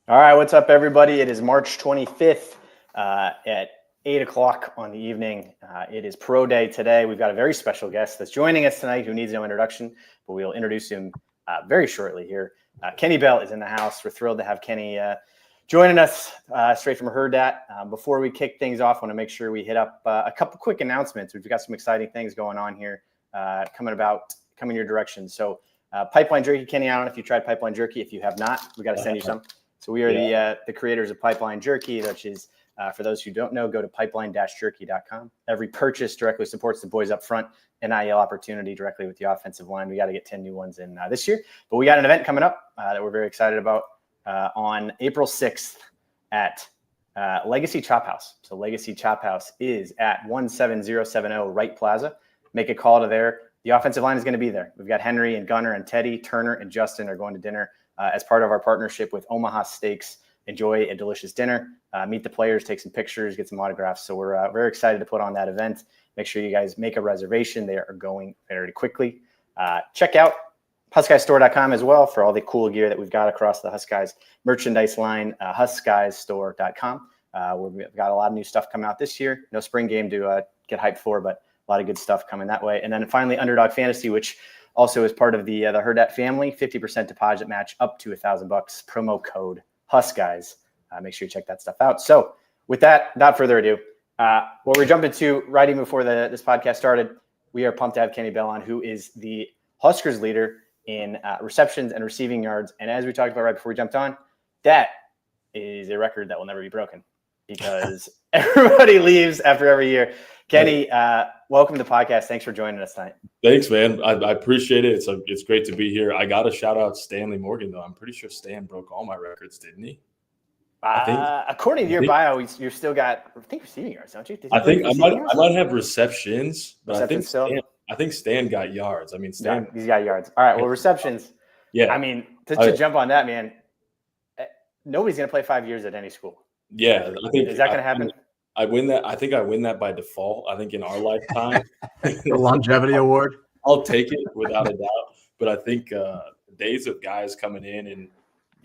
All right, what's up, everybody? It is March 25th at 8 o'clock on the evening. It is Pro Day today. We've got a very special guest that's joining us tonight who needs no introduction, but we'll introduce him very shortly here. Kenny Bell is in the house. We're thrilled to have Kenny joining us straight from Herdat. Before we kick things off, I want to make sure we hit up a couple quick announcements. We've got some exciting things going on here coming your direction. So Pipeline Jerky, Kenny, I don't know if you tried Pipeline Jerky. If you have not, we got to send you some. So we are the creators of Pipeline Jerky, which is, for those who don't know, go to pipeline-jerky.com. Every purchase directly supports the boys up front, NIL opportunity directly with the offensive line. We got to get 10 new ones in this year. But we got an event coming up that we're very excited about on April 6th at Legacy Chop House. So Legacy Chop House is at 17070 Wright Plaza. Make a call to there. The offensive line is going to be there. We've got Henry and Gunner and Teddy, Turner and Justin are going to dinner as part of our partnership with Omaha Steaks. Enjoy a delicious dinner, meet the players, take some pictures, get some autographs. So we're very excited to put on that event. Make sure you guys make a reservation. They are going very quickly. Check out HuskGuysStore.com as well for all the cool gear that we've got across the HuskGuys merchandise line, HuskGuysStore.com. We've got a lot of new stuff coming out this year. No spring game to get hyped for, but a lot of good stuff coming that way. And then finally, Underdog Fantasy, which also is part of the Herdat family, 50% deposit match up to $1,000. Promo code HuskGuys. Make sure you check that stuff out. So with that, without further ado, what we're jumping to right even before this podcast started, we are pumped to have Kenny Bell on, who is the Huskers leader in receptions and receiving yards. And as we talked about right before we jumped on, that is a record that will never be broken because everybody leaves after every year. Kenny, welcome to the podcast. Thanks for joining us tonight. Thanks, man. I appreciate it. It's great to be here. I got to shout out Stanley Morgan, though. I'm pretty sure Stan broke all my records, didn't he? According to your bio, you've still got, I think, receiving yards, don't you? I might have receptions, but I think Stan got yards. I mean, Stan. Yeah, he's got yards. All right. Well, receptions. Yeah. I mean, to jump on that, man, nobody's going to play 5 years at any school. Yeah. Is that going to happen? I win that. I think I win that by default. I think in our lifetime, the longevity award. I'll take it without a doubt. But I think the days of guys coming in and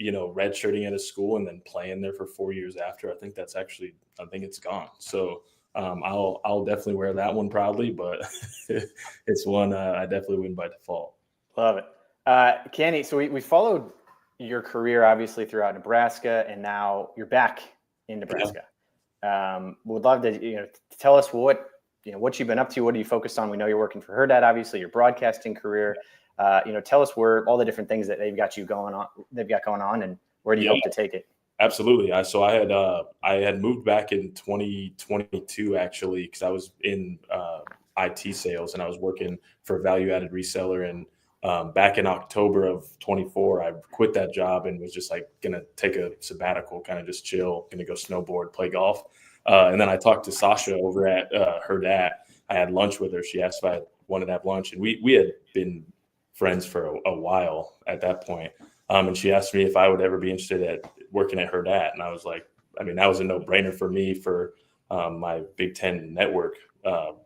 redshirting at a school and then playing there for 4 years after, I think it's gone. So I'll definitely wear that one proudly. But it's one I definitely win by default. Love it, Kenny. So we followed your career obviously throughout Nebraska, and now you're back in Nebraska. Yeah. Would love to tell us what you've been up to. What are you focused on? We know you're working for Herdat, obviously your broadcasting career. Tell us where all the different things that they've got going on, and where do you hope to take it? Absolutely. I had moved back in 2022 actually, because I was in IT sales and I was working for a value-added reseller. And back in October of 24, I quit that job and was just like gonna take a sabbatical, kind of just chill, gonna go snowboard, play golf. And then I talked to Sasha over at Herdat. I had lunch with her. She asked if I wanted to have lunch, and we had been friends for a while at that point. And she asked me if I would ever be interested at working at Herdat. And I was like, I mean, that was a no-brainer for me for my Big Ten network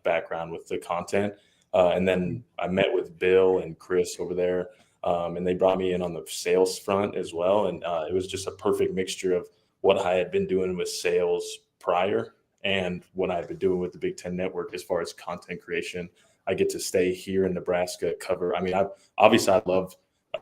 background with the content. And then I met with Bill and Chris over there, and they brought me in on the sales front as well. And it was just a perfect mixture of what I had been doing with sales prior and what I've been doing with the Big Ten network as far as content creation. I get to stay here in Nebraska, cover. I mean, I love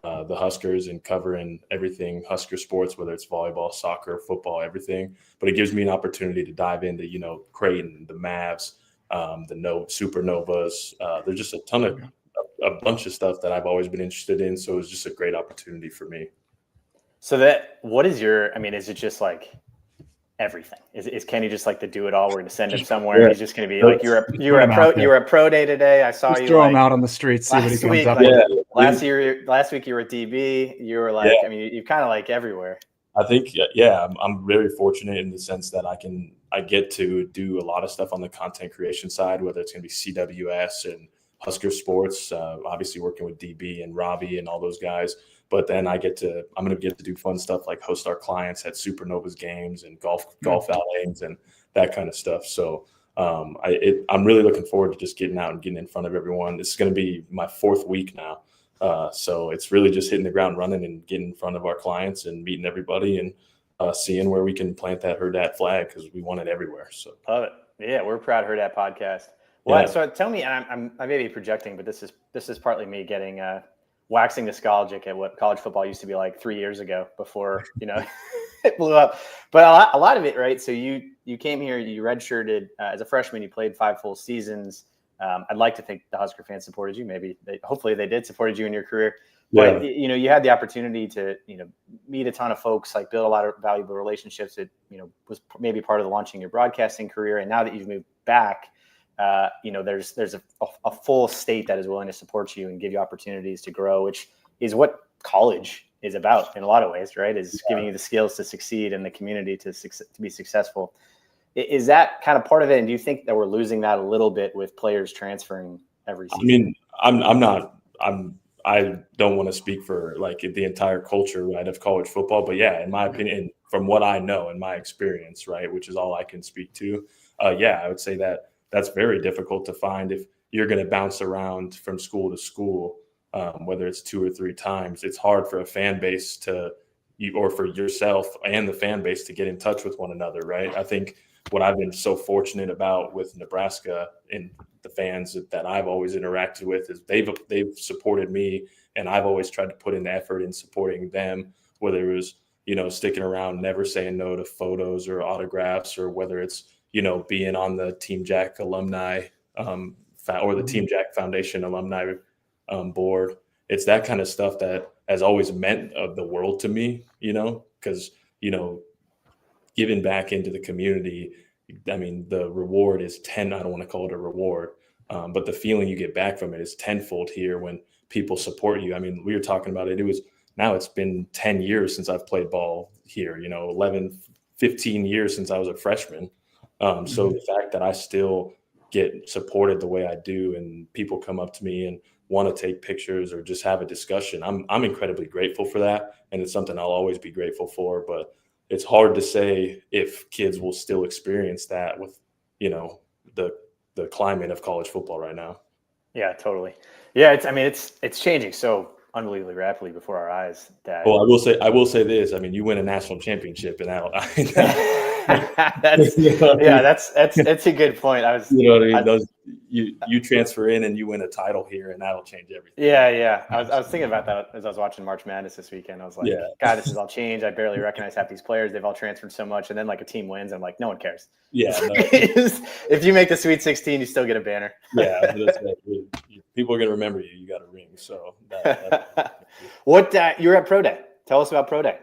the Huskers and covering everything Husker sports, whether it's volleyball, soccer, football, everything. But it gives me an opportunity to dive into, Creighton, the Mavs, the Supernovas. There's just a bunch of stuff that I've always been interested in. So it was just a great opportunity for me. So is it just like everything? Is Kenny just like the do it all? We're going to send him somewhere. Yeah. He's just going to be like, you were a pro day today. I saw you. Throw him out on the street. See what he comes up with. Last week you were DB. You were like, you're kind of like everywhere. I think, I'm very fortunate in the sense that I get to do a lot of stuff on the content creation side, whether it's going to be CWS and Husker Sports, obviously working with DB and Robbie and all those guys. But then I'm going to get to do fun stuff like host our clients at Supernovas games and golf outings and that kind of stuff. So I'm really looking forward to just getting out and getting in front of everyone. This is going to be my 4th week now. So it's really just hitting the ground running and getting in front of our clients and meeting everybody. And seeing where we can plant that Herd Dat flag because we want it everywhere. So love it. Yeah, we're proud Herd Dat podcast. Well, yeah. so tell me, and I may be projecting, but this is partly me getting waxing nostalgic at what college football used to be like 3 years ago before it blew up. But a lot of it, right? So you came here, you redshirted as a freshman, you played 5 full seasons. I'd like to think the Husker fans supported you. Hopefully they did supported you in your career. But you had the opportunity to meet a ton of folks, like build a lot of valuable relationships. That was maybe part of the launching your broadcasting career. And now that you've moved back, there's a full state that is willing to support you and give you opportunities to grow, which is what college is about in a lot of ways, right? Is giving you the skills to succeed in the community to be successful. Is that kind of part of it? And do you think that we're losing that a little bit with players transferring every season? I mean, I don't want to speak for like the entire culture, right, of college football, but yeah, in my opinion, from what I know in my experience, right, which is all I can speak to, I would say that that's very difficult to find if you're going to bounce around from school to school, whether it's 2 or 3 times. It's hard for a fan base or for yourself and the fan base to get in touch with one another, right? I think what I've been so fortunate about with Nebraska and the fans that I've always interacted with is they've supported me, and I've always tried to put in the effort in supporting them, whether it was sticking around, never saying no to photos or autographs, or whether it's being on the Team Jack alumni or the Team Jack Foundation alumni board. It's that kind of stuff that has always meant the world to me, because giving back into the community, I mean, the reward is I don't want to call it a reward, but the feeling you get back from it is tenfold here when people support you. I mean, we were talking about it. Now it's been 10 years since I've played ball here, 11, 15 years since I was a freshman. So the fact that I still get supported the way I do, and people come up to me and want to take pictures or just have a discussion, I'm incredibly grateful for that. And it's something I'll always be grateful for, but it's hard to say if kids will still experience that with, the climate of college football right now. Yeah, totally. Yeah. It's changing so unbelievably rapidly before our eyes. Well, I will say this. I mean, you win a national championship, and that's a good point. You transfer in and you win a title here, and that'll change everything. Yeah. I was thinking about that as I was watching March Madness this weekend. I was like, God, this has all changed. I barely recognize half these players. They've all transferred so much, and then like a team wins, I'm like, no one cares. Yeah. No. If you make the Sweet 16, you still get a banner. Yeah. People are gonna remember you. You got a ring. So what you were at Pro Day? Tell us about Pro Day.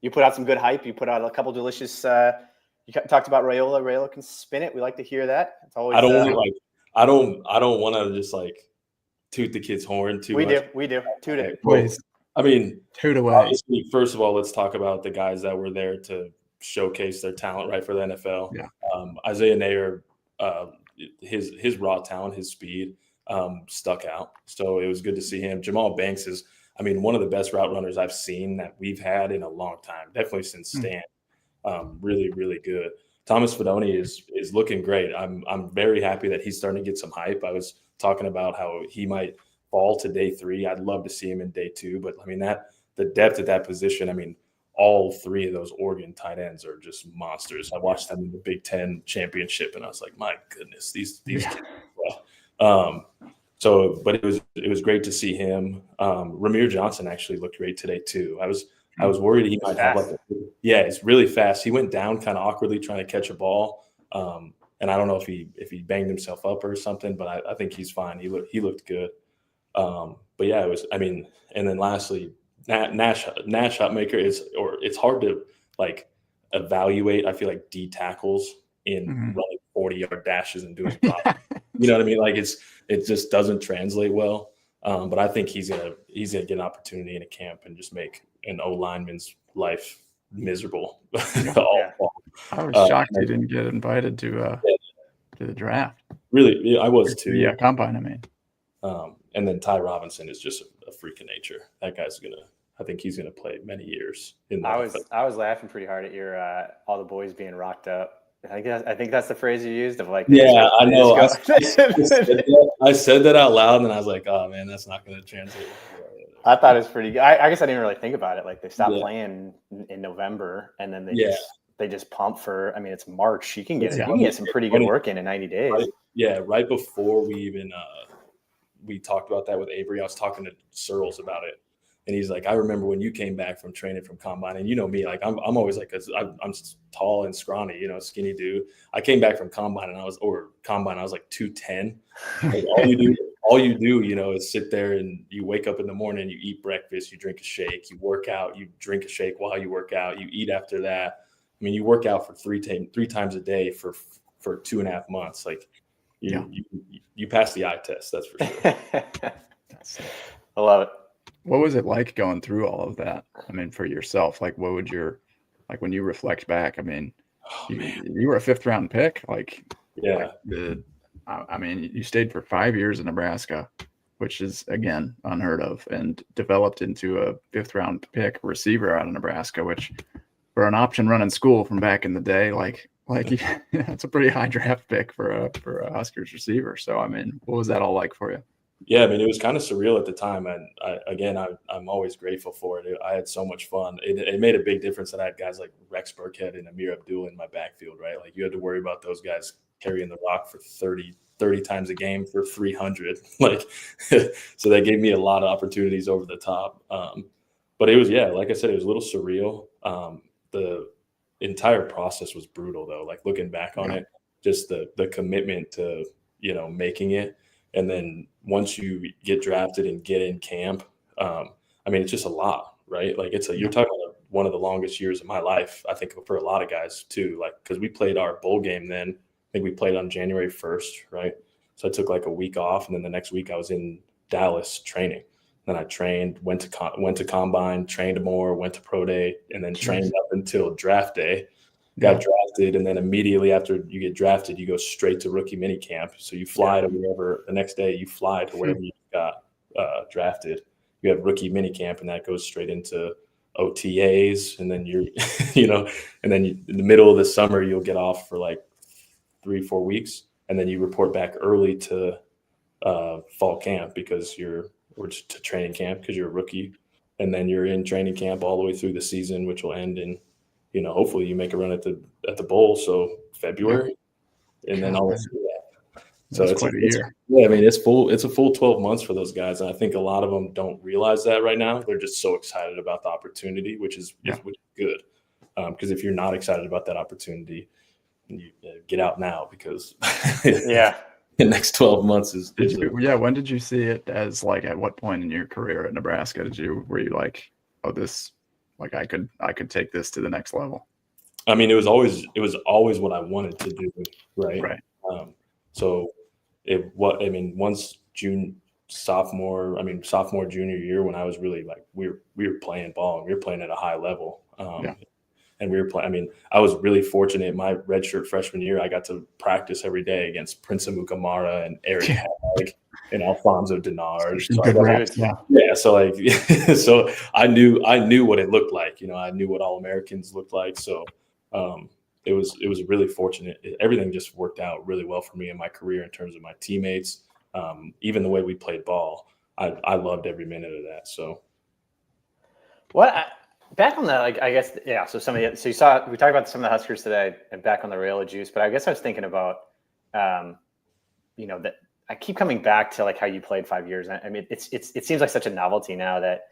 You put out some good hype. You put out a couple delicious. You talked about Rayola. Rayola can spin it. We like to hear that. It's always. I don't want to just like toot the kid's horn too much. We do. Toot it. Please. I mean, toot away. Obviously, first of all, let's talk about the guys that were there to showcase their talent, right, for the NFL. Yeah. Isaiah Nayer, his raw talent, his speed stuck out. So it was good to see him. Jamal Banks is, one of the best route runners I've seen that we've had in a long time, definitely since Stan. Really, really good. Thomas Fidone is looking great. I'm very happy that he's starting to get some hype. I was talking about how he might fall to day 3. I'd love to see him in day 2, but the depth at that position, all 3 of those Oregon tight ends are just monsters. I watched them in the Big Ten championship, and I was like, my goodness, these kids. But it was great to see him. Ramir Johnson actually looked great today too. I was worried he might have it's really fast. He went down kind of awkwardly trying to catch a ball. And I don't know if he banged himself up or something, but I think he's fine. He looked good. But yeah, it was, and then lastly, Nash Hutmaker it's hard to like evaluate. I feel like D tackles in running 40-yard dashes and doing pop. You know what I mean? Like it just doesn't translate well. But I think he's gonna get an opportunity in a camp and just make an O lineman's life miserable. I was shocked he didn't get invited to the draft. Really, yeah, I was too. Yeah, combine. And then Ty Robinson is just a freak of nature. That guy's I think he's gonna play many years. I was laughing pretty hard at your all the boys being rocked up. I think that's the phrase you used of like. Yeah, I know. I said that out loud, and I was like, "Oh man, that's not going to translate." I thought it was pretty good. I guess I didn't really think about it. Like they stopped Yeah. playing in November, and then Yeah. they just pump for. I mean, it's March. You can get some pretty funny. good work in 90 days. Right, yeah, right before we even we talked about that with Avery, I was talking to Searles about it, and he's like, "I remember when you came back from training from combine, and you know me, like I'm always like, I'm tall and scrawny, you know, skinny dude. I came back from combine and I was like 210. Like, all you do, you know, is sit there and you wake up in the morning, you eat breakfast, you drink a shake, you work out, you drink a shake while you work out, you eat after that. I mean, you work out for three times a day for 2.5 months. Like you pass the eye test, that's for sure. I love it. What was it like going through all of that? I mean, for yourself, like what would when you reflect back, I mean, you were a 5th round pick. Like, yeah. I mean, you stayed for 5 years in Nebraska, which is again unheard of, and developed into a 5th round pick receiver out of Nebraska, which for an option running school from back in the day, like that's a pretty high draft pick for a Huskers receiver. So, I mean, what was that all like for you? Yeah, I mean, it was kind of surreal at the time, and I'm always grateful for it. I had so much fun. It made a big difference that I had guys like Rex Burkhead and Amir Abdul in my backfield, right? Like you had to worry about those guys carrying the rock for 30 times a game for 300. Like, so that gave me a lot of opportunities over the top. But it was, like I said, it was a little surreal. The entire process was brutal, though. Like looking back on it, just the commitment to, you know, making it. And then once you get drafted and get in camp, I mean, it's just a lot, right? Like you're talking about one of the longest years of my life, I think, for a lot of guys too. Like, because we played our bowl game then. I think we played on January 1st, right? So I took like a week off, and then the next week I was in Dallas training. Then I trained, went to combine, trained more, went to pro day, and then trained up until draft day. Got drafted, and then immediately after you get drafted, you go straight to rookie mini camp. So you fly to wherever the next day. You fly to wherever you got drafted. You have rookie mini camp, and that goes straight into OTAs, and then you're, you know, and then in the middle of the summer you'll get off for like 3-4 weeks, and then you report back early to fall camp or to training camp because you're a rookie, and then you're in training camp all the way through the season, which will end in, you know, hopefully you make a run at the bowl, so February, and then all that. So it's quite a year. I mean, it's a full 12 months for those guys, and I think a lot of them don't realize that right now. They're just so excited about the opportunity, which is good. Because if you're not excited about that opportunity, you get out now, because the next 12 months is. When did you see it as, like, at what point in your career at Nebraska were you like, oh, this, like, I could take this to the next level? I mean, it was always what I wanted to do, right? Right. So once sophomore, junior year, when I was really like, we were playing ball, and we were playing at a high level. And we were playing. I mean, I was really fortunate. My redshirt freshman year, I got to practice every day against Prince Amukamara and Eric Hag and Alfonso Denard. So I knew what it looked like. You know, I knew what All-Americans looked like. So it was really fortunate. Everything just worked out really well for me in my career in terms of my teammates, even the way we played ball. I loved every minute of that. So back on the, like, I guess, so we talked about some of the Huskers today and back on the rail of juice, but I guess I was thinking about, you know, that I keep coming back to, like, how you played 5 years. I mean, it seems like such a novelty now that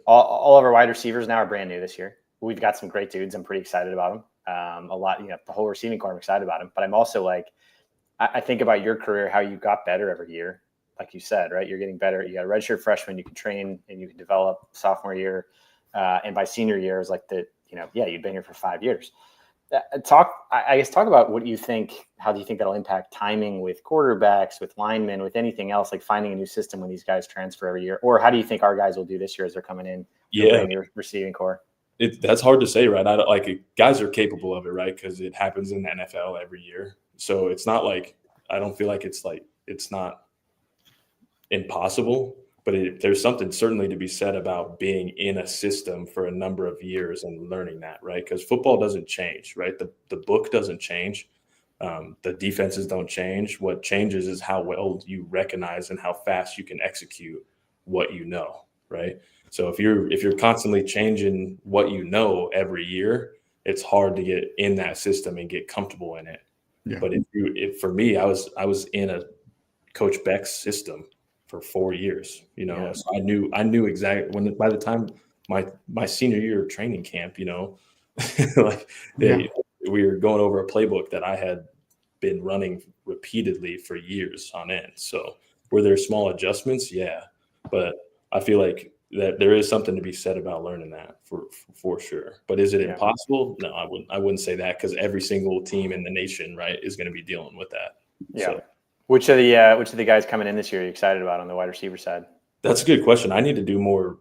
all of our wide receivers now are brand new this year. We've got some great dudes. I'm pretty excited about them. A lot, you know, the whole receiving corps, I'm excited about them, but I'm also like, I think about your career, how you got better every year. Like you said, right? You're getting better. You got a redshirt freshman, you can train and you can develop sophomore year. And by senior year is like you've been here for 5 years. Talk about what you think, how do you think that'll impact timing with quarterbacks, with linemen, with anything else, like finding a new system when these guys transfer every year? Or how do you think our guys will do this year as they're coming in? Your receiving corps. That's hard to say, right? Guys are capable of it, right? Because it happens in the NFL every year. So it's not like, I don't feel like it's not impossible. But there's something certainly to be said about being in a system for a number of years and learning that, right? Because football doesn't change, right? The book doesn't change. The defenses don't change. What changes is how well you recognize and how fast you can execute what you know. right? So if you're constantly changing what you know every year, it's hard to get in that system and get comfortable in it. Yeah. But if for me, I was in a Coach Beck's system for 4 years, you know, Yeah. so I knew exactly by the time my senior year of training camp, you know, like we were going over a playbook that I had been running repeatedly for years on end. So were there small adjustments? Yeah. But I feel like that there is something to be said about learning that for sure. But is it impossible? No, I wouldn't say that, because every single team in the nation, right, is going to be dealing with that. Yeah. So, which of the guys coming in this year are you excited about on the wide receiver side? that's a good question. I need to do more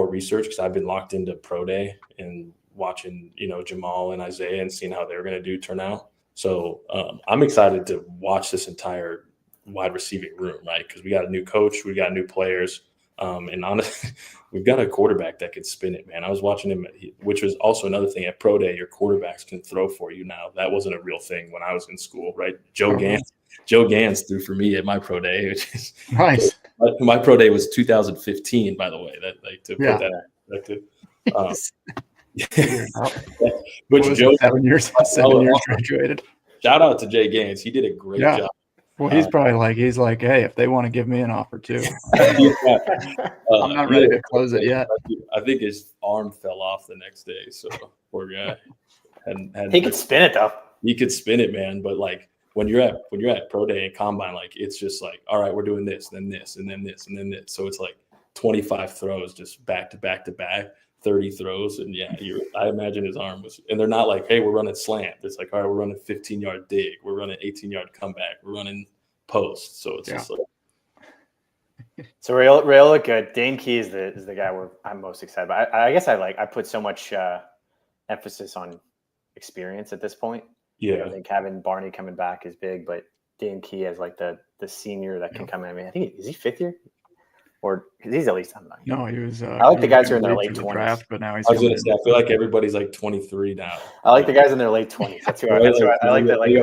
research, because I've been locked into pro day and watching, you know, Jamal and Isaiah and seeing how they're going to turn out. So I'm excited to watch this entire wide receiving room, right? Because we got a new coach, we got new players, and honestly, we've got a quarterback that could spin it, man. I was watching him, which was also another thing at pro day. Your quarterbacks can throw for you now. That wasn't a real thing when I was in school, right? Joe Gans threw for me at my pro day, which is nice. My pro day was 2015, by the way. That to put that in perspective. Which Joe 7 years graduated. Shout out to Jay Gaines. He did a great job. Well, he's probably like, hey, if they want to give me an offer too, I'm not ready to close it yet. I think his arm fell off the next day. So poor guy. He could spin it though. He could spin it, man. But like when you're at pro day and combine, like it's just like, all right, we're doing this, then this, and then this, and then this. So it's like 25 throws just back to back to back. 30 throws, and I imagine his arm was, and they're not like, hey, we're running slant. It's like, all right, we're running 15-yard dig, we're running 18-yard comeback, we're running post. So it's just like. So Rail look good. Dane Key is the guy I'm most excited about. I guess I put so much emphasis on experience at this point. Yeah, I think having Barney coming back is big, but Dane Key as like the senior that can come in. I mean, I think is he 5th year? Or he's at least, I'm not. No, he was. I like the guys who are in their late 20s. Draft, but now he's. I was going to say, I feel like everybody's like 23 now. I like the guys in their late 20s. That's who I like. That like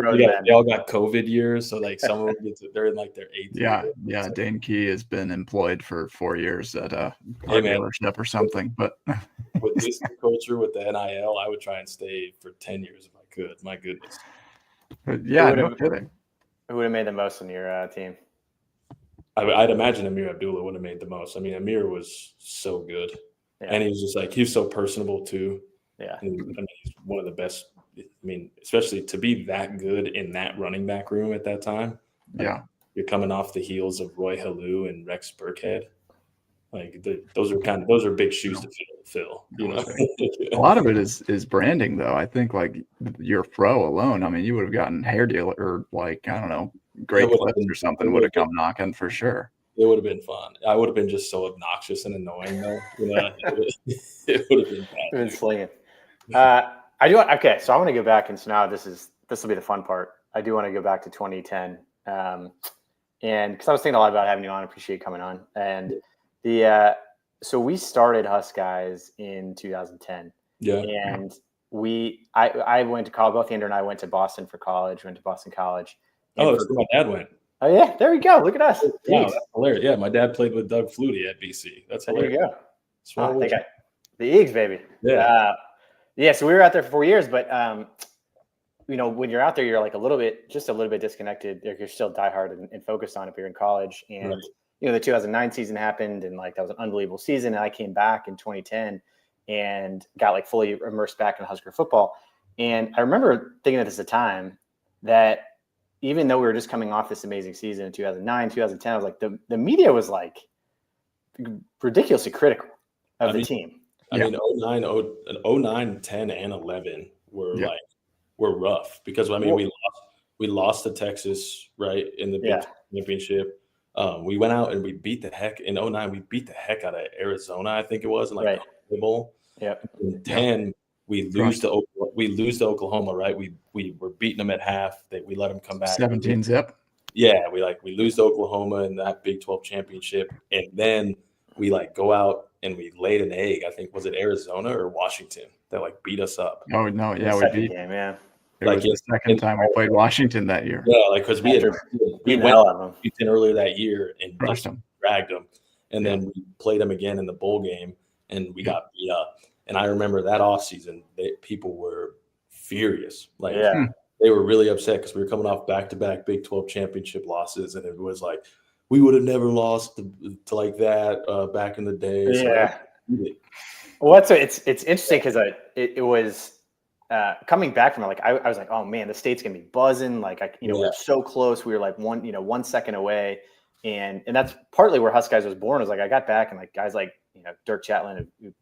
they all got COVID years, so like some of them they're in like their 8th. Yeah. Dane Key has been employed for 4 years at a dealership or something. But with this culture, with the NIL, I would try and stay for 10 years if I could. My goodness. But no kidding. Who would have made the most on your team? I'd imagine Amir Abdullah would have made the most. I mean, Amir was so good, and he was just like, he was so personable too. Yeah, and, I mean, he's one of the best. I mean, especially to be that good in that running back room at that time. Yeah, you're coming off the heels of Roy Halou and Rex Burkhead. Like those are big shoes to fill. You know, a lot of it is branding, though. I think like your fro alone. I mean, you would have gotten hair dealer or like I don't know. Great clips or something would have come knocking for sure. It would have been fun. I would have been just so obnoxious and annoying though. You know, it would have been bad. It would slinging. I do. Okay, so I want to go back, and so now this will be the fun part. I do want to go back to 2010, and because I was thinking a lot about having you on. I appreciate you coming on. And so we started HuskGuys in 2010. Yeah, and I went to college. Both Andrew and I went to Boston for college. Went to Boston College. Oh, that's where my dad went. Oh yeah, there we go. Look at us. Wow, that's hilarious. Yeah, my dad played with Doug Flutie at BC. That's hilarious. There you go. The Eags, baby. Yeah. So we were out there for 4 years, but you know, when you're out there, you're like a little bit disconnected. You're still diehard and focused on if you're in college. And you know, the 2009 season happened, and like that was an unbelievable season. And I came back in 2010 and got like fully immersed back in Husker football. And I remember thinking at the time that even though we were just coming off this amazing season in 2009, 2010, I was like, the media was like ridiculously critical of the team. I mean, 09, 10, and 11 were were rough because I mean we lost to Texas right in the Big Championship. We went out and we beat the heck in 09. We beat the heck out of Arizona, I think it was, in like the bowl. In 10. We lose to Oklahoma, right? We were beating them at half. We let them come back. 17 zip. Yeah, we lose to Oklahoma in that Big 12 championship, and then we like go out and we laid an egg. I think was it Arizona or Washington that like beat us up. Oh no, yeah, we beat. Game, yeah. It was the second time we played Washington that year. Yeah, like because we went Washington earlier that year and just dragged them. And then we played them again in the bowl game, and we got beat up. And I remember that offseason, people were furious. Like, they were really upset because we were coming off back-to-back Big 12 championship losses, and it was like, we would have never lost to like that back in the day. Yeah. So well, it's interesting because it was coming back from it. Like I was like, oh man, the state's gonna be buzzing. Like we were so close. We were like 1 second away, and that's partly where HuskGuys was born. Was like I got back and like guys like Dirk Chatelain, who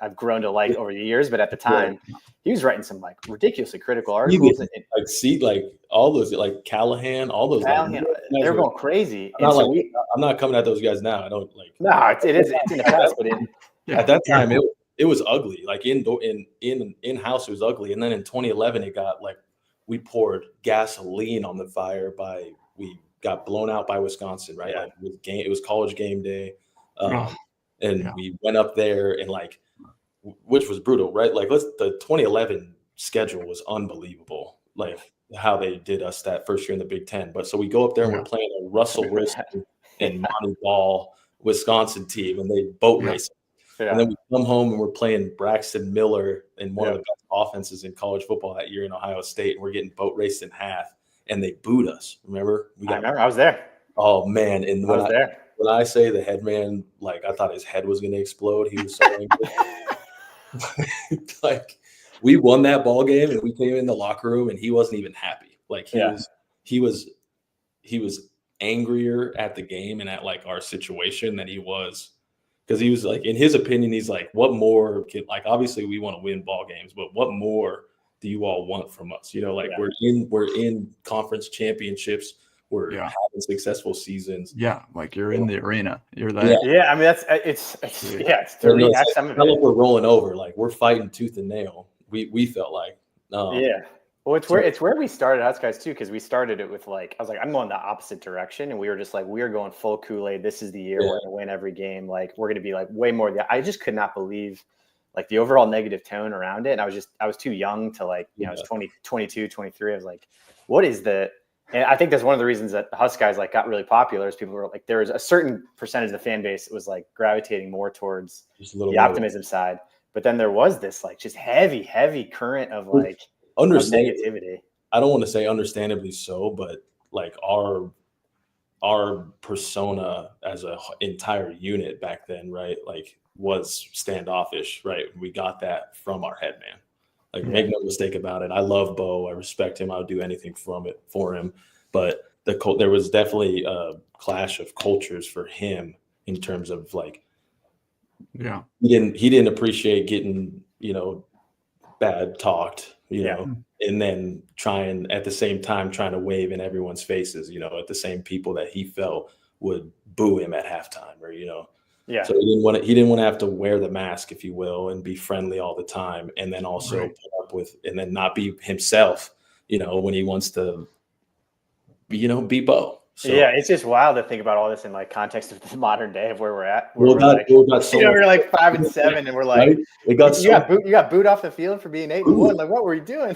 I've grown to like over the years, but at the time he was writing some like ridiculously critical articles. Like all those like Callahan, all those. They're going crazy. I'm not coming at those guys now. I don't like. No, it's in the past, but at that time it was ugly. Like in house it was ugly, and then in 2011 it got like we poured gasoline on the fire we got blown out by Wisconsin, right? Yeah. Like it was college game day. We went up there and like, which was brutal, right? Like the 2011 schedule was unbelievable. Like how they did us that first year in the Big Ten. But so we go up there and we're playing a Russell Wilson and Monty Ball Wisconsin team, and they boat race. Yeah. And then we come home and we're playing Braxton Miller in one of the best offenses in college football that year in Ohio State, and we're getting boat raced in half, and they booed us. Remember? I remember. I was there. Oh man! And I was there. When I say the head man, like I thought his head was going to explode. He was so angry. Like we won that ball game, and we came in the locker room, and he wasn't even happy. Like he was angrier at the game and at like our situation than he was, because he was like, in his opinion, he's like, what more can, like, obviously we want to win ball games, but what more do you all want from us? Like we're in conference championships. We're having successful seasons. Yeah, like you're in the arena. You're there. Yeah, I mean it's to reenact some of it. We're rolling over, like we're fighting tooth and nail. We felt like. Well, it's where we started HuskGuys too, because we started it with like I was like, I'm going the opposite direction, and we were just like, we are going full Kool-Aid. This is the year we're gonna win every game. Like we're gonna be like way more. I just could not believe like the overall negative tone around it. And I was too young to like, I was 22, 23. I was like, what is the? And I think that's one of the reasons that the HuskGuys like got really popular is people were like, there was a certain percentage of the fan base that was like gravitating more towards the optimism side. But then there was this like just heavy current of like negativity. I don't want to say understandably so, but like our persona as an entire unit back then, right? Like was standoffish, right? We got that from our head man. Like, make no mistake about it. I love Bo. I respect him. I would do anything for him. But there was definitely a clash of cultures for him in terms of like, he didn't appreciate getting bad talked, and then at the same time trying to wave in everyone's faces, at the same people that he felt would boo him at halftime, or So he didn't want to have to wear the mask, if you will, and be friendly all the time, and then also put up with, and then not be himself, when he wants to, be Bo. So, it's just wild to think about all this in like context of the modern day of where we're at. We're like 5-7, and we're like, you got booed off the field for being 8-1. Like, what were you doing?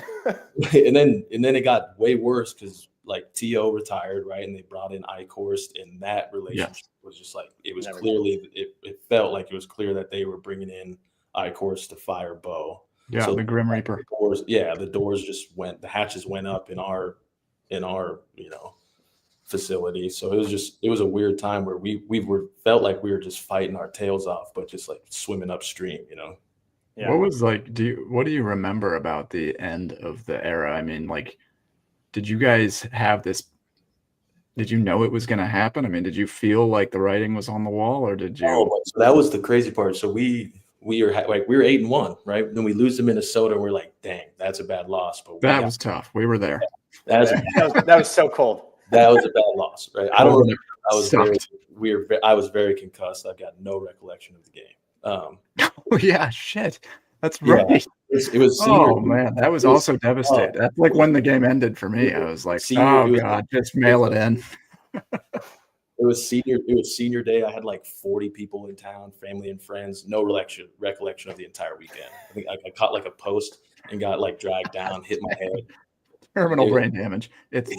and then it got way worse because like T.O. retired, right, and they brought in Eichhorst, and that relationship was just like it was it felt like it was clear that they were bringing in Eichhorst to fire Bo. Yeah, so the Grim Reaper. The hatches went up in our facility. So it was a weird time where we felt like we were just fighting our tails off, but just like swimming upstream, Yeah. What was like, what do you remember about the end of the era? I mean, like, did you guys have this, did you know it was going to happen? I mean, did you feel like the writing was on the wall, or did you? So that was the crazy part. So we were 8-1, right? Then we lose to Minnesota. And we're like, dang, that's a bad loss. But that was tough. We were there. That was so cold. That was a bad loss, right? I don't remember. I was very concussed. I've got no recollection of the game. Shit. That's right. It was senior. Oh man, that was also devastating. That's like when the game ended for me. I was like, God, just mail it in. It was senior day. I had like 40 people in town, family and friends. No recollection of the entire weekend. I think I caught like a post and got like dragged down, hit my head. Terminal brain damage. It's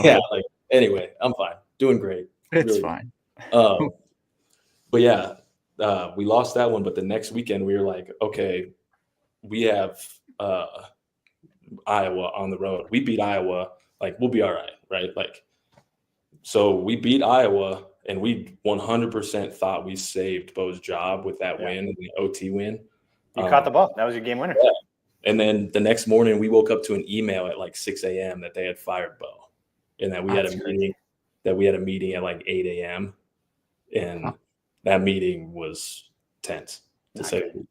anyway, I'm fine. Doing great. It's fine. But yeah, we lost that one, but the next weekend we were like, okay, we have Iowa on the road. We beat Iowa, like we'll be all right, right? Like, so we beat Iowa, and we 100% thought we saved Bo's job with that win, the OT win. You caught the ball. That was your game winner. Yeah. And then the next morning, we woke up to an email at like 6 a.m. that they had fired Bo, and that we had a meeting. That we had a meeting at like 8 a.m. And that meeting was tense, to say the least.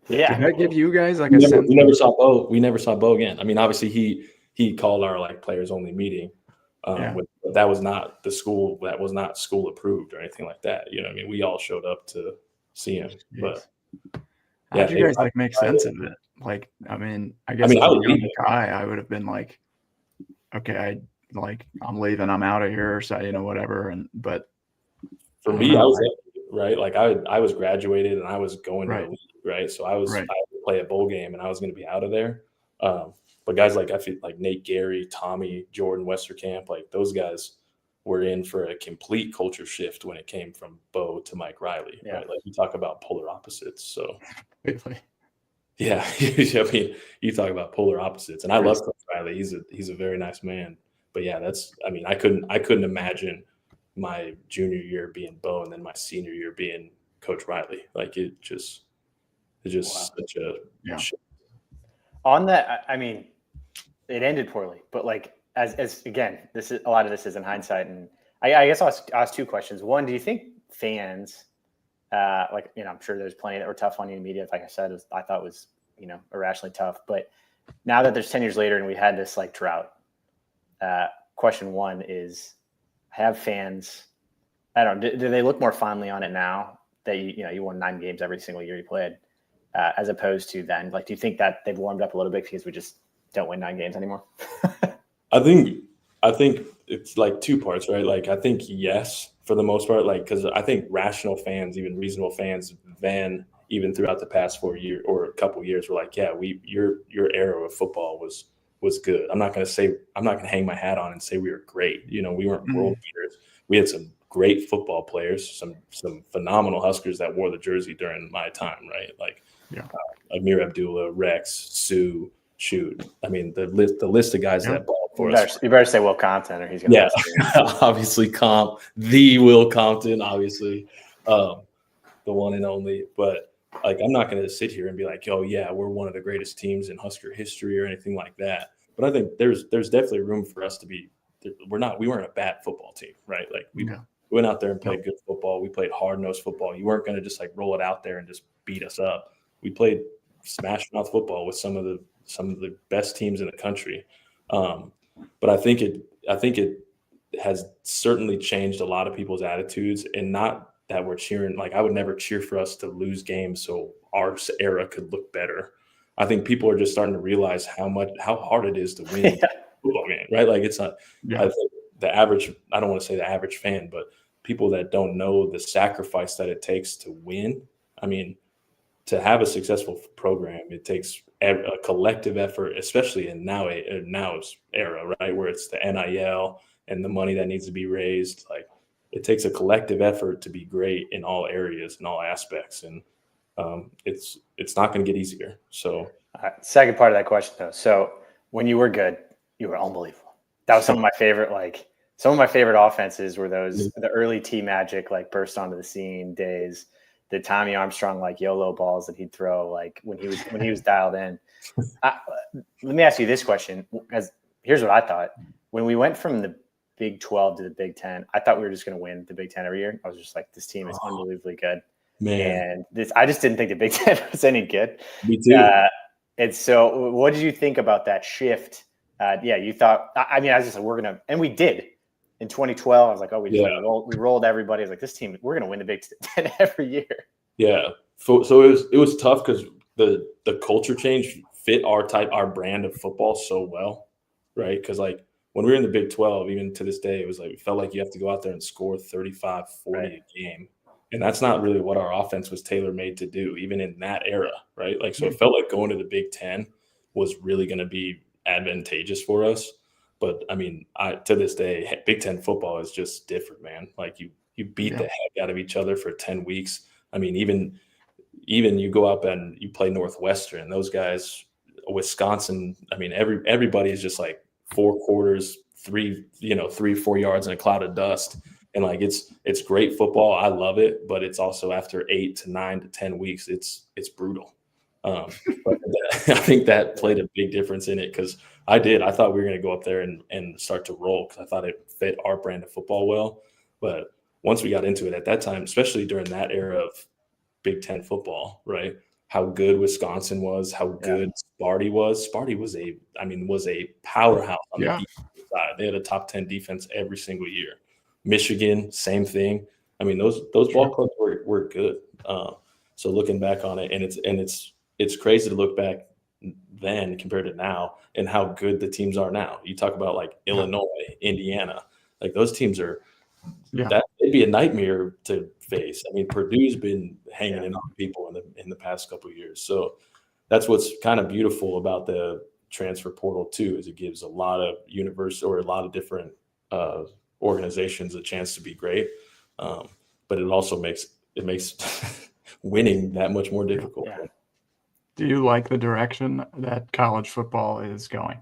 Yeah. Did that give you guys like we a never, sense? we never saw Bo. We never saw Bo again. I mean, obviously he called our like players only meeting. But that was not the school. That was not school approved or anything like that. You know what I mean? We all showed up to see him. But how did you guys like make sense of it? Like, I mean, I guess as a young guy, I would have been like, okay, I'm leaving, I'm out of here, so whatever. But for me, I was right. Like I was graduated and I was going to the league, right? So I had to play a bowl game and I was going to be out of there. But guys like I feel like Nate Gary, Tommy, Jordan Westerkamp, like those guys were in for a complete culture shift when it came from Bo to Mike Riley. Yeah. Right? Like you talk about polar opposites. So yeah, I mean, you talk about polar opposites, and I love Coach Riley. He's a very nice man. But yeah, I couldn't imagine my junior year being Bo and then my senior year being Coach Riley. Like it's just such a shift. On that, I mean, it ended poorly, but like as again, this is a lot of this is in hindsight, and I guess I'll ask two questions. One, do you think fans, I'm sure there's plenty that were tough on you in media. Like I said, I thought it was irrationally tough, but now that there's 10 years later and we had this like drought, question one is, have fans, I don't know, do they look more fondly on it now that you won 9 games every single year you played, as opposed to then? Like, do you think that they've warmed up a little bit because we just don't win 9 games anymore? I think it's like 2 parts, right? Like I think yes, for the most part, like because I think rational fans, even reasonable fans, then even throughout the past 4 years or a couple of years, were like, yeah, your era of football was good. I'm not going to hang my hat on and say we were great. We weren't world beaters. We had some great football players, some phenomenal Huskers that wore the jersey during my time, right? Like Amir Abdullah, Rex, Sue. Shoot, I mean the list of guys that balled for us. You better say Will Compton, or he's going to obviously the Will Compton, obviously, the one and only. But like, I'm not going to sit here and be like, oh yeah, we're one of the greatest teams in Husker history or anything like that. But I think there's definitely room for us to be. We weren't a bad football team, right? Like we went out there and played good football. We played hard-nosed football. You weren't going to just like roll it out there and just beat us up. We played smash-mouth football with some of the best teams in the country. But I think it has certainly changed a lot of people's attitudes, and not that we're cheering. Like I would never cheer for us to lose games so our era could look better. I think people are just starting to realize how hard it is to win a football game, right? Like it's not, I think the average, I don't want to say the average fan, but people that don't know the sacrifice that it takes to win. I mean, to have a successful program, it takes a collective effort, especially in now's era, right, where it's the NIL and the money that needs to be raised. Like it takes a collective effort to be great in all areas and all aspects, and it's not going to get easier. So, second part of that question, though. So when you were good, you were unbelievable. That was some of my favorite offenses were the early T Magic, like burst onto the scene days. The Tommy Armstrong like YOLO balls that he'd throw like when he was dialed in. Let me ask you this question, because here's what I thought. When we went from the Big 12 to the Big 10, I thought we were just going to win the Big 10 every year. I was just like, this team is unbelievably good. Man. And I just didn't think the Big 10 was any good. Me too. And so what did you think about that shift? You thought, I mean, I was just like, we're going to, and we did. In 2012, I was like, oh, we rolled everybody. I was like, this team, we're going to win the Big 10 every year. Yeah. So it was tough because the culture change fit our brand of football so well, right? Because like when we were in the Big 12, even to this day, it felt like you have to go out there and score 35, 40 a game. And that's not really what our offense was tailor-made to do, even in that era, right? Like, so it felt like going to the Big 10 was really going to be advantageous for us. But I mean, to this day, Big 10 football is just different, man. Like You beat the heck out of each other for 10 weeks. I mean, even you go up and you play Northwestern, those guys, Wisconsin, I mean, everybody is just like 4 quarters, 3-4 yards in a cloud of dust. And like, it's great football. I love it, but it's also after 8 to 9 to 10 weeks, it's brutal. But I think that played a big difference in it, because I thought we were going to go up there and start to roll, because I thought it fit our brand of football well. But once we got into it at that time, especially during that era of Big Ten football, right? How good Wisconsin was, how good Sparty was. Sparty was a powerhouse on the defensive side. They had a top 10 defense every single year. Michigan, same thing. I mean, those ball clubs were good. So looking back on it, and it's crazy to look back then compared to now and how good the teams are now. You talk about like Illinois, Indiana, like those teams are. That it'd be a nightmare to face. I mean, Purdue's been hanging in on people in the past couple of years. So that's what's kind of beautiful about the transfer portal too, is it gives a lot of a lot of different organizations a chance to be great. But it also makes winning that much more difficult. Yeah. Do you like the direction that college football is going?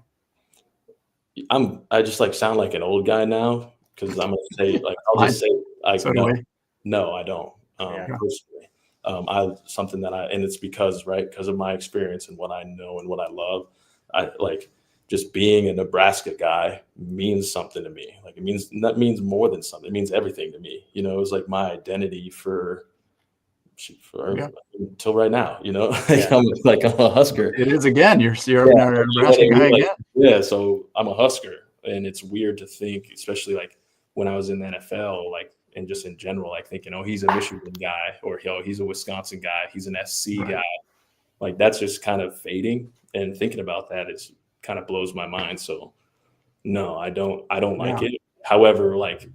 I just like sound like an old guy now, because I'm gonna say I'll just say no, I don't personally. Something that and it's because of my experience and what I know and what I love. I like just being a Nebraska guy means something to me. Like that means more than something. It means everything to me. You know, it was like my identity for until right now. You know, I'm a Husker. It is again. You're a Nebraska guy again. Yeah, so I'm a Husker, and it's weird to think, especially like when I was in the NFL, like, and just in general, like thinking, oh, he's a Michigan guy, or he's a Wisconsin guy, he's an SC guy. Like that's just kind of fading, and thinking about that is kind of blows my mind. So no, I don't like it. However, like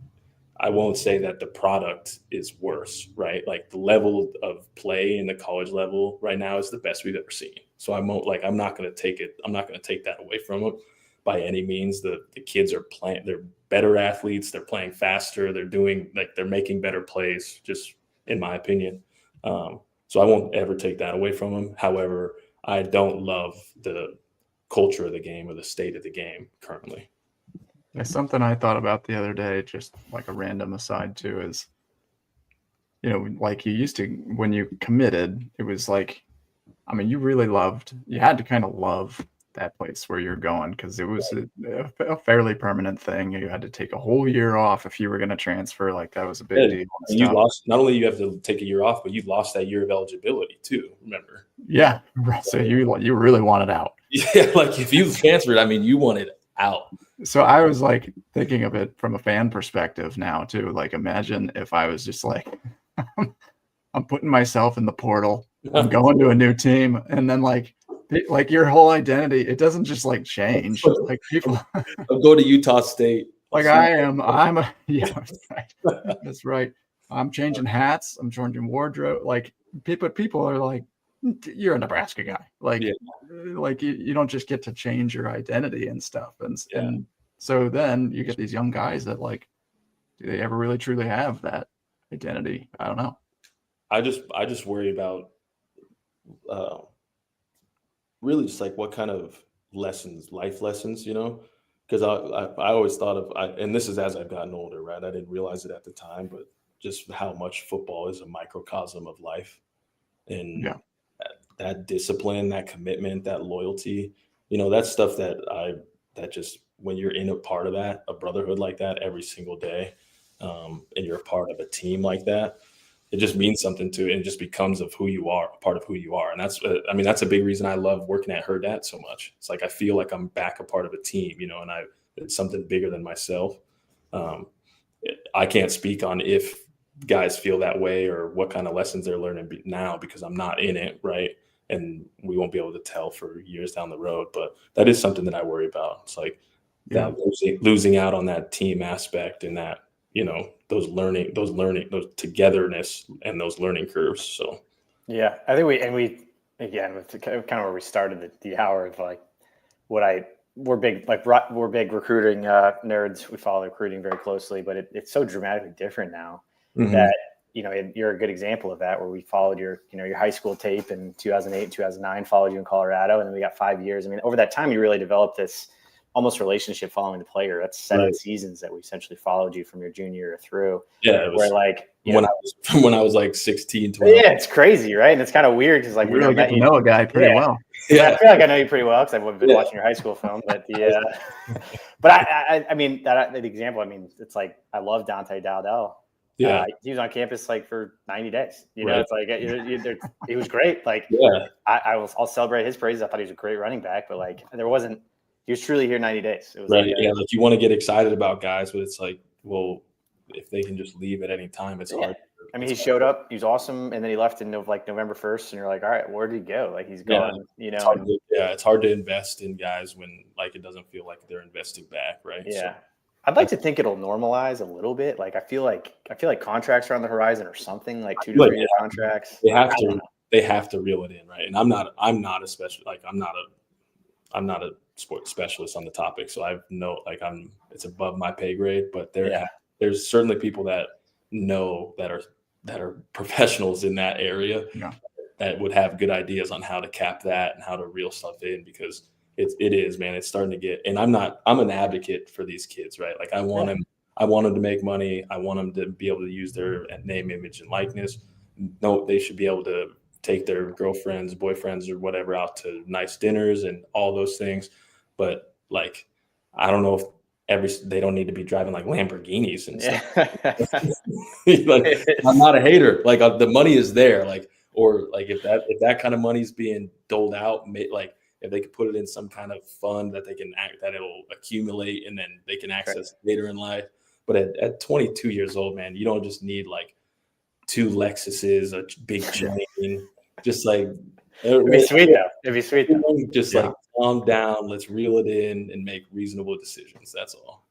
I won't say that the product is worse, right? Like the level of play in the college level right now is the best we've ever seen. So I'm not going to take it. I'm not going to take that away from them by any means. The kids are playing, they're better athletes. They're playing faster. They're making better plays, just in my opinion. So I won't ever take that away from them. However, I don't love the culture of the game or the state of the game currently. It's something I thought about the other day, just like a random aside too, is, you know, like you used to, when you committed, it was like, I mean, you had to kind of love that place where you're going, because it was a fairly permanent thing. You had to take a whole year off if you were going to transfer. Like that was a big deal. And you lost, not only you have to take a year off, but you lost that year of eligibility too, remember? Yeah. So you really wanted out. Yeah, like if you transferred, I mean, you wanted out. So I was like thinking of it from a fan perspective now too. Like imagine if I was just like, I'm putting myself in the portal, I'm going to a new team, and then like your whole identity, it doesn't just like change. Like people I'll go to Utah State. Like that's right. I'm changing hats. I'm changing wardrobe. Like people are like, you're a Nebraska guy. Like, like you don't just get to change your identity and stuff. And so then you get these young guys that like, do they ever really truly have that identity? I don't know. I just worry about really just like what kind of life lessons, you know, because I always thought of, and this is as I've gotten older, right? I didn't realize it at the time, but just how much football is a microcosm of life, and that discipline, that commitment, that loyalty, you know, that's stuff that just when you're in a part of that, a brotherhood like that every single day, and you're a part of a team like that, it just means something to it, and it just becomes of who you are, a part of who you are. And that's a big reason I love working at Her Dat so much. It's like I feel like I'm back a part of a team, you know, and it's something bigger than myself. I can't speak on if guys feel that way or what kind of lessons they're learning now, because I'm not in it, right? And we won't be able to tell for years down the road. But that is something that I worry about. It's like that losing out on that team aspect, and that, you know, those togetherness and those learning curves. So, yeah, I think we again, with kind of where we started the hour of like we're big recruiting nerds. We follow recruiting very closely, but it's so dramatically different now. that, you're a good example of that, where we followed your high school tape in 2008, 2009, followed you in Colorado. And then we got 5 years. I mean, over that time, you really developed this almost relationship following the player. That's 7 seasons that we essentially followed you from your junior year through. Yeah. It was where like, when I was like 16, 12. Yeah, it's crazy, right? And it's kind of weird because like we really get to know a guy pretty well. Yeah, I feel like I know you pretty well because I've been watching your high school film. But but I mean that example. I mean, it's like I love Dante Dowdell. Yeah, he was on campus like for 90 days. It's like he was great. Like, I'll celebrate his praises. I thought he was a great running back, but like he was truly here 90 days. It was right. Like you want to get excited about guys, but it's like, well, if they can just leave at any time, it's hard. I mean, he showed up, he was awesome, and then he left in like November 1st, and you're like, all right, where did he go? Like he's gone. It's hard to invest in guys when like it doesn't feel like they're investing back, right? Yeah. So, I'd like to think it'll normalize a little bit. Like I feel like contracts are on the horizon or something, like 2 to 3 year contracts. They have to reel it in, right? And I'm not a special, like I'm not a sports specialist on the topic, so it's above my pay grade. But there's certainly people that know that are professionals in that area that would have good ideas on how to cap that and how to reel stuff in, because it is, man, it's starting to get, and I'm an advocate for these kids, right? Like I want them to make money. I want them to be able to use their name, image, and likeness. No, they should be able to take their girlfriends, boyfriends, or whatever out to nice dinners and all those things. But like, I don't know if they don't need to be driving like Lamborghinis and stuff. Like, I'm not a hater. Like the money is there. Like, or like if that kind of money is being doled out, like if they could put it in some kind of fund that that it'll accumulate and then they can access later in life. But at 22 years old, man, you don't just need like 2 Lexuses, a big chain, just like it'd be sweet though. It'd be sweet though. Just like calm down, let's reel it in and make reasonable decisions. That's all.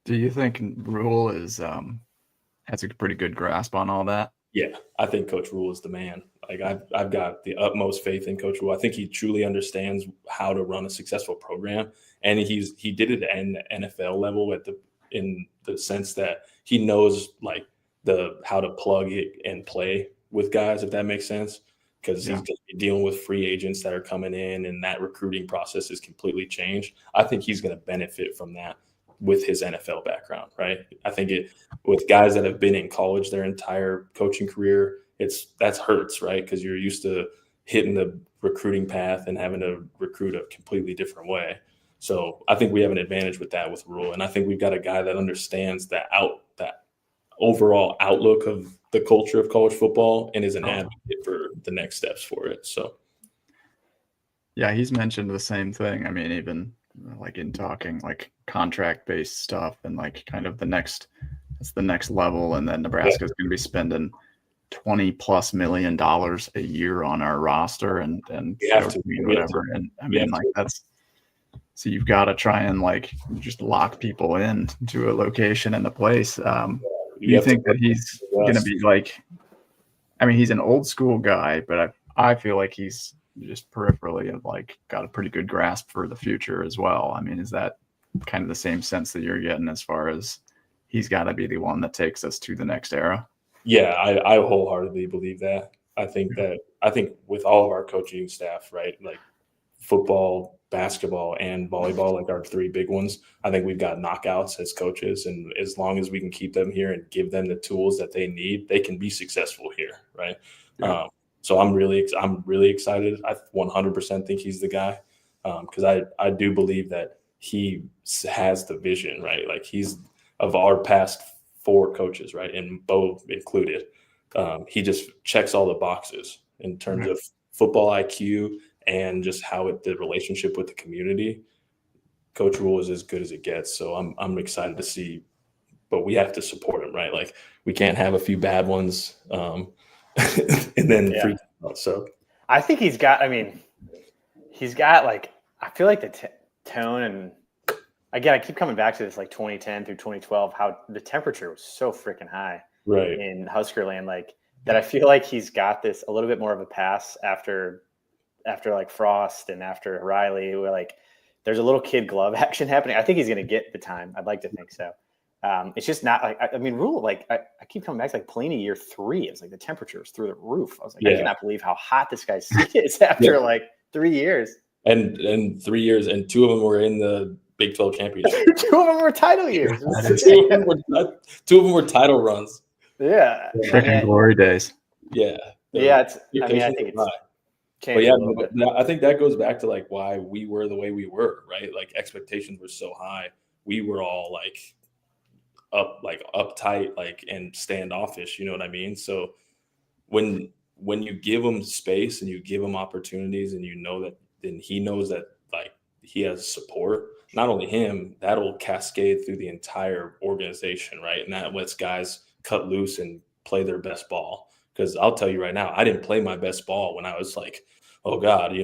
Do you think Rule has a pretty good grasp on all that? Yeah, I think Coach Rule is the man. Like I've got the utmost faith in Coach Rule. I think he truly understands how to run a successful program, and he did it at the NFL level in the sense that he knows like how to plug it and play with guys, if that makes sense. Because he's going to be dealing with free agents that are coming in, and that recruiting process is completely changed. I think he's going to benefit from that with his NFL background, right? I think with guys that have been in college their entire coaching career, that hurts, right? Because you're used to hitting the recruiting path and having to recruit a completely different way. So I think we have an advantage with that with Rule, and I think we've got a guy that understands that overall outlook of the culture of college football and is an advocate for the next steps for it. So, yeah, he's mentioned the same thing. I mean, even like in talking like contract-based stuff and like kind of the next level, and then Nebraska is going to be spending $20+ million a year on our roster and whatever. And I mean, like so you've got to try and like just lock people in to a location and a place. You think that he's going to be like, I mean, he's an old school guy, but I feel like he's just peripherally have like got a pretty good grasp for the future as well. I mean, is that kind of the same sense that you're getting as far as he's got to be the one that takes us to the next era? Yeah, I wholeheartedly believe that. I think with all of our coaching staff, right, like football, basketball, and volleyball, like our 3 big ones, I think we've got knockouts as coaches, and as long as we can keep them here and give them the tools that they need, they can be successful here, right? So I'm really excited. I 100% think he's the guy, because I do believe that he has the vision, right? Like he's of our past 4 coaches, right, and Bo included. He just checks all the boxes in terms of football IQ and just the relationship with the community. Coach Rule is as good as it gets. So I'm excited to see, but we have to support him, right? Like we can't have a few bad ones and then freak out. So I think he's got like, I feel like the tone, and again, I keep coming back to this, like 2010 through 2012, how the temperature was so freaking high in Husker land, like that. I feel like he's got this a little bit more of a pass after like Frost and after Riley, where like there's a little kid glove action happening. I think he's going to get the time. I'd like to think so. It's just not like, I mean, Rule, like I keep coming back to like Pelini year 3. It's like the temperature was through the roof. I was like, I cannot believe how hot this guy's seat is after like 3 years. And 3 years, and 2 of them were in the Big 12 championship. 2 of them were title years. 2 of them were title runs. Yeah. Freaking glory days. Yeah. Yeah. I think it's but yeah, I think that goes back to like why we were the way we were, right? Like expectations were so high. We were all like uptight, like, and standoffish, you know what I mean? So when you give him space and you give him opportunities and you know that, then he knows that like he has support, not only him, that'll cascade through the entire organization, right? And that lets guys cut loose and play their best ball. Because I'll tell you right now, I didn't play my best ball when I was like, oh God,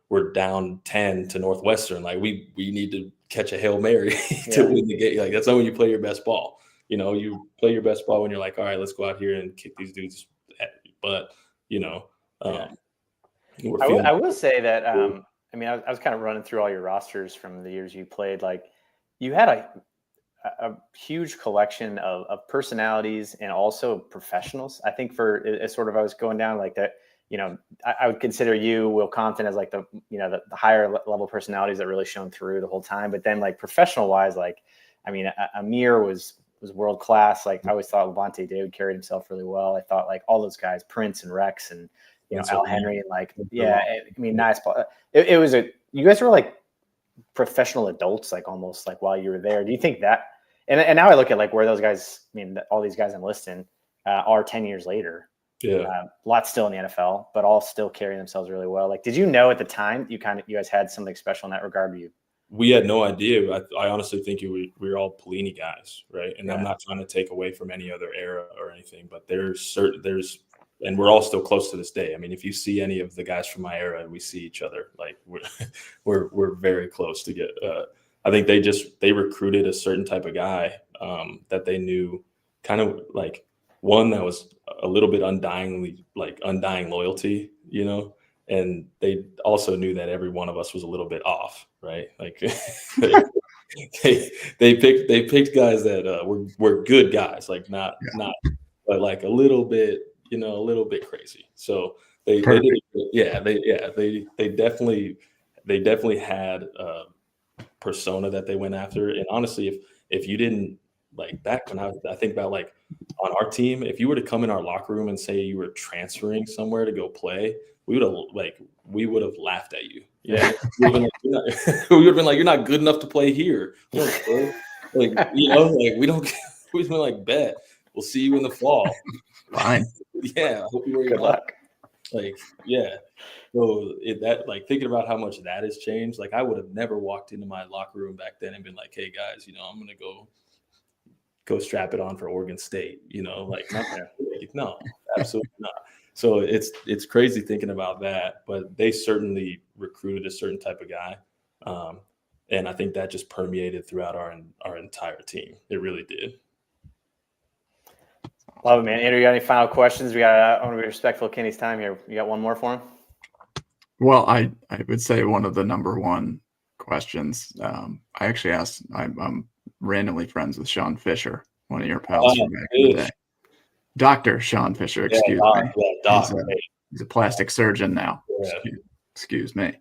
we're down 10 to Northwestern. Like we need to catch a Hail Mary to win the game. Like that's not when you play your best ball. You play your best ball when you're like, all right, let's go out here and kick these dudes. But I will say that I mean, I was kind of running through all your rosters from the years you played. Like you had a huge collection of personalities and also professionals. I think for as sort of I was going down like that, I would consider you, Will Compton, as like the higher level personalities that really shone through the whole time. But then like professional wise, like, I mean, Amir was world class. Like I always thought Levante David carried himself really well. I thought like all those guys, Prince and Rex and, Al Henry and like, nice. It was you guys were like professional adults, like almost like while you were there. Do you think that, and now I look at like where those guys, I mean, all these guys I'm listing are 10 years later. Yeah. A lot still in the NFL, but all still carrying themselves really well. Like, did you know at the time you guys had something special in that regard? We had no idea. I honestly think we were all Pelini guys, right? And I'm not trying to take away from any other era or anything, but and we're all still close to this day. I mean, if you see any of the guys from my era, we see each other. Like we're very close to get. I think they recruited a certain type of guy that they knew, kind of like one that was a little bit undying loyalty, and they also knew that every one of us was a little bit off, right? Like they picked guys that were good guys, like not, but like a little bit crazy. So they definitely had a persona that they went after. And honestly, if you didn't, like back when I think about like on our team, if you were to come in our locker room and say you were transferring somewhere to go play, we would have laughed at you. Yeah, we would have been like, you're not good enough to play here. We don't. We've been like, bet we'll see you in the fall. Fine. Yeah. Hope you good luck. Like, yeah. So thinking about how much that has changed, like I would have never walked into my locker room back then and been like, hey guys, I'm gonna go strap it on for Oregon State. No, absolutely not. So it's crazy thinking about that, but they certainly recruited a certain type of guy. And I think that just permeated throughout our entire team. It really did. Love it, man. Andrew, you got any final questions? I want to be respectful of Kenny's time here. You got one more for him? Well, I would say one of the number one questions. I actually asked, I'm randomly friends with Sean Fisher, one of your pals from back in the day. Dr. Sean Fisher, excuse me. He's a plastic surgeon now. Yeah. Excuse me.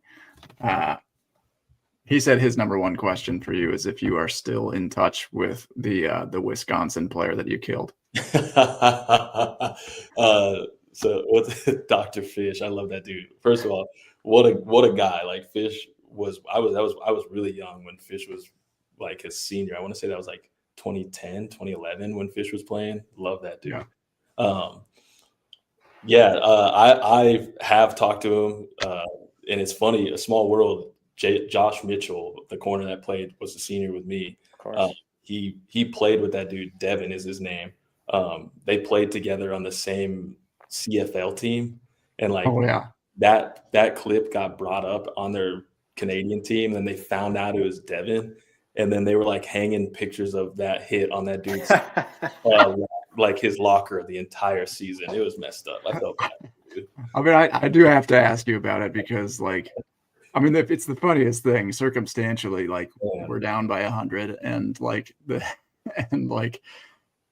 He said his number one question for you is if you are still in touch with the Wisconsin player that you killed. So what's Dr. Fish? I love that dude. First of all, what a guy. Like Fish was. I was really young when Fish was like his senior. I want to say that was like 2010, 2011 when Fish was playing. Love that dude. Yeah. I have talked to him, and it's funny. A small world. Josh Mitchell, the corner that played, was a senior with me. Of course. He played with that dude. Devin is his name. They played together on the same CFL team, and like that clip got brought up on their Canadian team. And then they found out it was Devin, and then they were like hanging pictures of that hit on that dude's like his locker the entire season. It was messed up. I felt bad, dude. I mean, I do have to ask you about it because like. I mean, it's the funniest thing circumstantially, like we're down by 100 and like and like,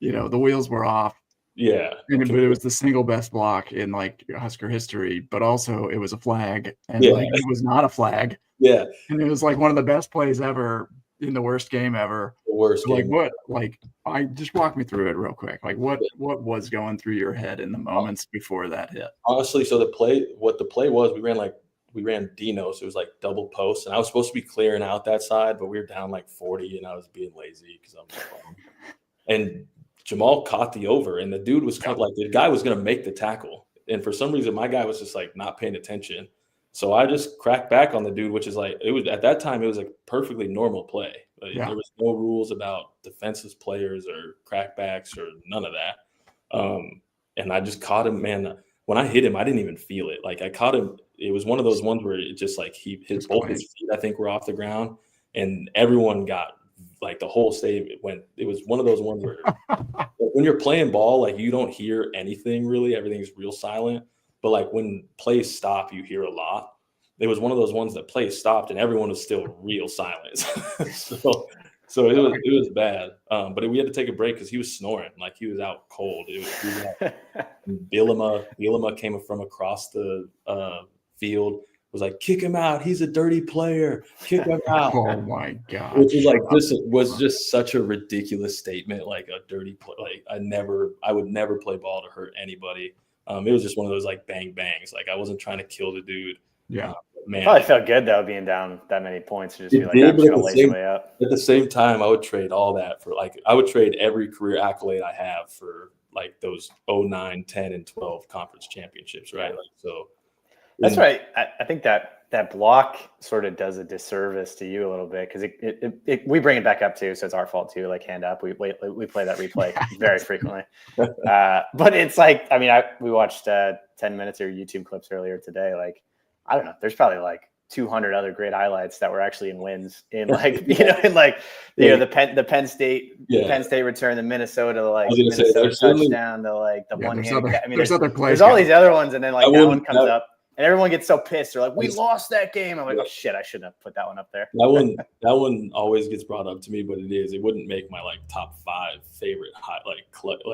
the wheels were off. Yeah. But it was the single best block in like Husker history, but also it was a flag, and Yeah. like it was not a flag. Yeah. And it was like one of the best plays ever in the worst game ever. The worst So, like game. what? Like, I just walk me through it real quick. Like what was going through your head in the moments before that hit? Honestly, so what the play was, we ran Dino, so it was like double post, and I was supposed to be clearing out that side, but we were down like 40, and I was being lazy because I'm bummed. And Jamal caught the over, and the dude was kind of like, the guy was going to make the tackle, and for some reason my guy was just like not paying attention. So I just cracked back on the dude, which is like, it was at that time, it was a perfectly normal play. Like, there was no rules about defensive players or crackbacks or none of that. And I just caught him, man. When I hit him, I didn't even feel it. Like I caught him. It was one of those ones where it just like both his feet, I think, were off the ground, and everyone got like the whole stadium went. It was one of those ones where when you're playing ball, like you don't hear anything really. Everything's real silent. But like when plays stop, you hear a lot. It was one of those ones that plays stopped and everyone was still real silent. so it was bad. But we had to take a break because he was snoring. Like he was out cold. He was out. Bielema came from across the field, was like, kick him out. He's a dirty player. Kick him out. Oh my God. Which is like, this was just such a ridiculous statement. Like a dirty play. Like I would never play ball to hurt anybody. It was just one of those like bang bangs. Like I wasn't trying to kill the dude. Yeah. Man, probably felt good though being down that many points to just be like, I'm just gonna lace way up. At the same time, I would trade all that for I would trade every career accolade I have for like those 09, 10, and 12 conference championships, right? Like so. That's right. I think that block sort of does a disservice to you a little bit because we bring it back up too, so it's our fault too. Like hand up, we play that replay very frequently. But it's like, I mean, we watched 10 minutes of your YouTube clips earlier today. Like, I don't know. There's probably like 200 other great highlights that were actually in wins in like, the Penn State return, the Minnesota, Minnesota touchdown, the one hand. There's all these other ones. And then like that one comes up and everyone gets so pissed. They're like, we lost that game. I'm like, oh shit, I shouldn't have put that one up there. That one always gets brought up to me, but it wouldn't make my like top 5 favorite plays.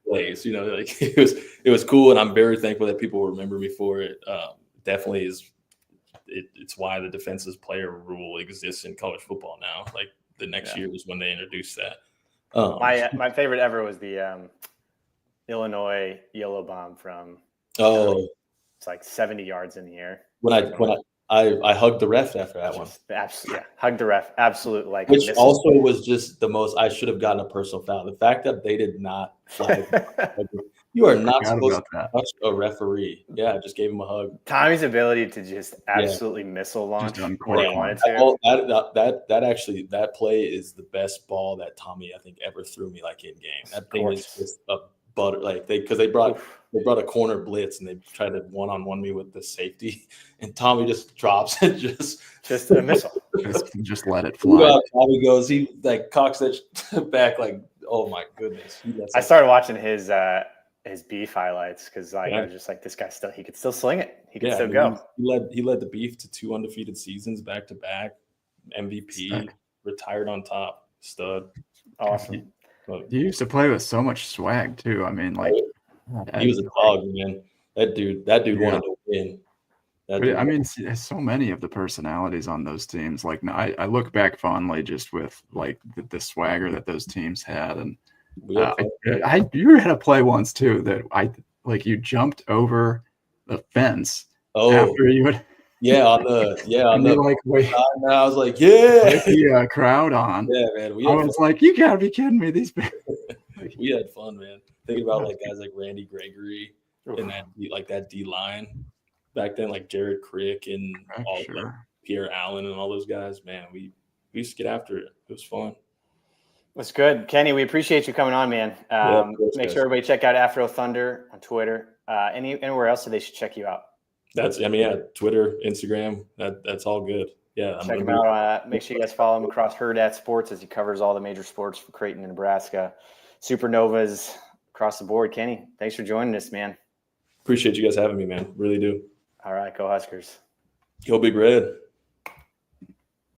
Like it was cool. And I'm very thankful that people remember me for it. Definitely is. It's why the defensive player rule exists in college football now. Like the next year was when they introduced that. My favorite ever was the Illinois yellow bomb from. It's like 70 yards in the air. When I hugged the ref after that one. Absolutely, hugged the ref. Absolute like. Which also was just the most. I should have gotten a personal foul. The fact that they did not flag. You are not supposed to touch a referee. Yeah, I just gave him a hug. Tommy's ability to just absolutely missile launch when he wanted to. That play is the best ball that Tommy, I think, ever threw me like in game. That thing is just a butter. Like they brought a corner blitz and they tried to one-on-one me with the safety, and Tommy just drops and just a missile. just let it fly. Tommy goes, he like cocks that back like, oh my goodness. I started watching his beef highlights because I was just like, this guy he could still sling it. He could still go. He led the beef to 2 undefeated seasons back to back. MVP, retired on top, stud. Awesome. He used to play with so much swag too. I mean, like he was a dog, man. That dude wanted to win. I mean, so many of the personalities on those teams. Like I look back fondly just with like the swagger that those teams had, and you had a play once too that you jumped over the fence after you had on the like wait, and I was like, the crowd on. Yeah, man. I was like, you gotta be kidding me. We had fun, man. Thinking about like guys like Randy Gregory and that D line back then, like Jared Crick and like Pierre Allen and all those guys. Man, we used to get after it. It was fun. That's good. Kenny, we appreciate you coming on, man. Make sure everybody check out Afro Thunder on Twitter. Anywhere else that they should check you out? Twitter, Instagram. That's all good. Yeah. Check him out. Make sure you guys follow him across Wideouts Sports as he covers all the major sports for Creighton and Nebraska. Supernovas across the board. Kenny, thanks for joining us, man. Appreciate you guys having me, man. Really do. All right. Go Huskers. Go Big Red.